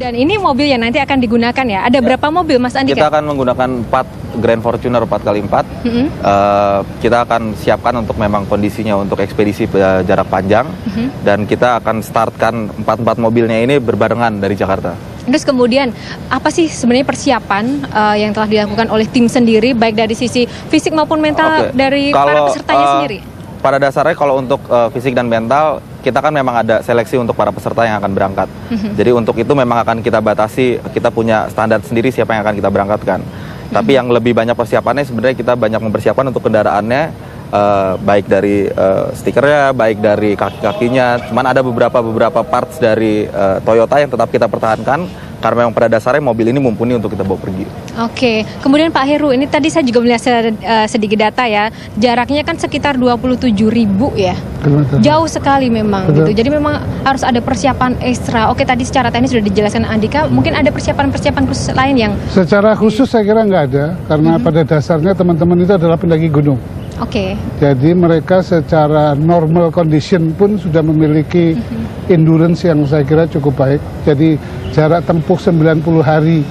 Dan ini mobil yang nanti akan digunakan ya? Ada berapa mobil Mas Andika? Kita akan menggunakan 4 Grand Fortuner 4x4. Kita akan siapkan untuk memang kondisinya untuk ekspedisi jarak panjang. Dan kita akan startkan 4 mobilnya ini berbarengan dari Jakarta. Terus kemudian apa sih sebenarnya persiapan yang telah dilakukan oleh tim sendiri, baik dari sisi fisik maupun mental dari para pesertanya sendiri? Pada dasarnya kalau untuk fisik dan mental, kita kan memang ada seleksi untuk para peserta yang akan berangkat. Jadi untuk itu memang akan kita batasi, kita punya standar sendiri siapa yang akan kita berangkatkan. Tapi yang lebih banyak persiapannya sebenarnya kita banyak mempersiapkan untuk kendaraannya, baik dari stikernya, baik dari kaki-kakinya. Cuman ada beberapa parts dari Toyota yang tetap kita pertahankan, karena memang pada dasarnya mobil ini mumpuni untuk kita bawa pergi. Oke, kemudian Pak Heru, ini tadi saya juga melihat sedikit data ya, jaraknya kan sekitar 27.000 ya, jauh sekali memang gitu. Jadi memang harus ada persiapan ekstra. Oke, tadi secara teknis sudah dijelaskan Andika, mungkin ada persiapan khusus lain yang? Secara khusus saya kira nggak ada, karena pada dasarnya teman-teman itu adalah pendaki gunung. Oke. Jadi mereka secara normal condition pun sudah memiliki endurance yang saya kira cukup baik. Jadi jarak tempuh 90 hari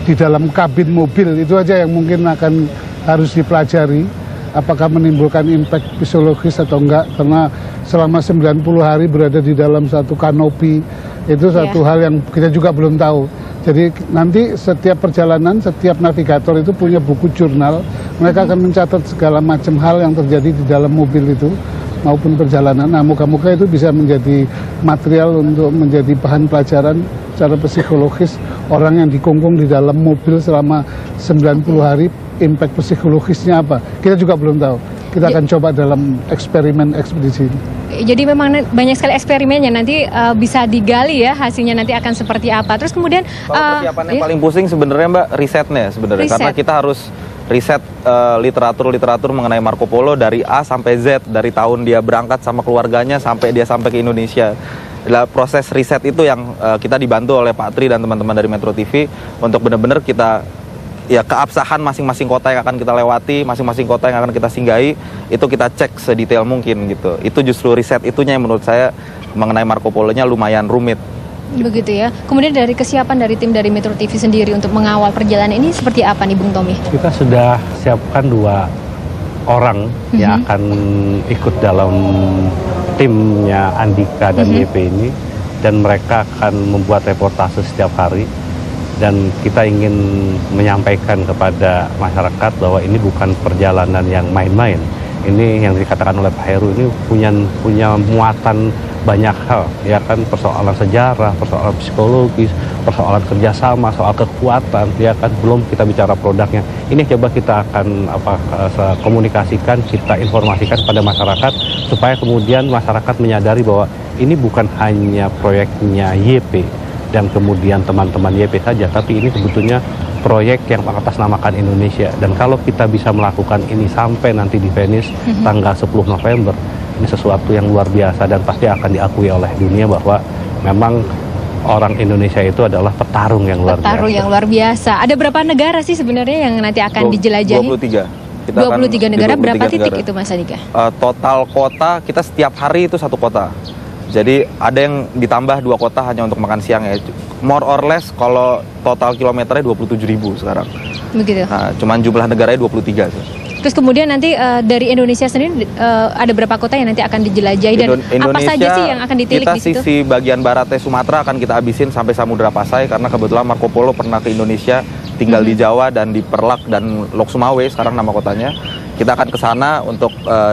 di dalam kabin mobil itu aja yang mungkin akan harus dipelajari. Apakah menimbulkan impact fisiologis atau enggak. Karena selama 90 hari berada di dalam satu kanopi itu satu hal yang kita juga belum tahu. Jadi nanti setiap perjalanan, setiap navigator itu punya buku jurnal. Mereka akan mencatat segala macam hal yang terjadi di dalam mobil itu maupun perjalanan. Nah, moga-moga itu bisa menjadi material untuk menjadi bahan pelajaran secara psikologis orang yang dikungkung di dalam mobil selama 90 hari, impact psikologisnya apa. Kita juga belum tahu. Kita akan coba dalam eksperimen ekspedisi ini. Jadi memang banyak sekali eksperimennya, nanti bisa digali ya hasilnya nanti akan seperti apa. Terus kemudian persiapan yang paling pusing sebenarnya Mbak, risetnya sebenarnya. Karena kita harus riset literatur mengenai Marco Polo dari A sampai Z, dari tahun dia berangkat sama keluarganya sampai dia sampai ke Indonesia. Proses riset itu yang kita dibantu oleh Pak Tri dan teman-teman dari Metro TV untuk benar-benar kita keabsahan masing-masing kota yang akan kita lewati, masing-masing kota yang akan kita singgahi, itu kita cek sedetail mungkin gitu. Itu justru riset itunya yang menurut saya mengenai Marco Polo-nya lumayan rumit. Begitu ya. Kemudian dari kesiapan dari tim dari Metro TV sendiri untuk mengawal perjalanan ini seperti apa nih Bung Tommy? Kita sudah siapkan 2 orang yang akan ikut dalam timnya Andika dan YP ini, dan mereka akan membuat reportase setiap hari. Dan kita ingin menyampaikan kepada masyarakat bahwa ini bukan perjalanan yang main-main. Ini yang dikatakan oleh Pak Heru ini punya muatan banyak hal, ya kan, persoalan sejarah, persoalan psikologis, persoalan kerjasama, soal kekuatan, ya kan, belum kita bicara produknya. Ini coba kita akan komunikasikan, kita informasikan pada masyarakat supaya kemudian masyarakat menyadari bahwa ini bukan hanya proyeknya YP dan kemudian teman-teman YP saja, tapi ini sebetulnya proyek yang mengatasnamakan Indonesia. Dan kalau kita bisa melakukan ini sampai nanti di Venice tanggal 10 November, ini sesuatu yang luar biasa dan pasti akan diakui oleh dunia bahwa memang orang Indonesia itu adalah petarung yang luar biasa. Petarung yang luar biasa. Ada berapa negara sih sebenarnya yang nanti akan dijelajahi? 23. 23 negara, berapa titik itu Mas Andika? Total kota, kita setiap hari itu 1 kota. Jadi ada yang ditambah 2 kota hanya untuk makan siang ya. More or less kalau total kilometernya 27.000 sekarang. Begitu. Nah, cuman jumlah negaranya 23. Terus kemudian nanti dari Indonesia sendiri ada berapa kota yang nanti akan dijelajahi dan apa saja sih yang akan ditilik di situ? Kita sisi bagian baratnya Sumatera akan kita habisin sampai Samudra Pasai, karena kebetulan Marco Polo pernah ke Indonesia, tinggal di Jawa dan di Perlak dan Lok Sumawe sekarang nama kotanya. Kita akan ke sana untuk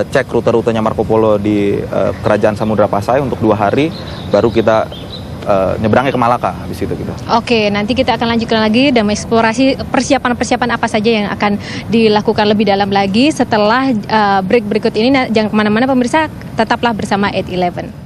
cek rute-rutenya Marco Polo di Kerajaan Samudra Pasai untuk 2 hari, baru kita nyebrangnya ke Malaka habis itu gitu. Oke, nanti kita akan lanjutkan lagi dan mengeksplorasi persiapan-persiapan apa saja yang akan dilakukan lebih dalam lagi setelah break berikut ini. Jangan kemana-mana pemirsa, tetaplah bersama 811.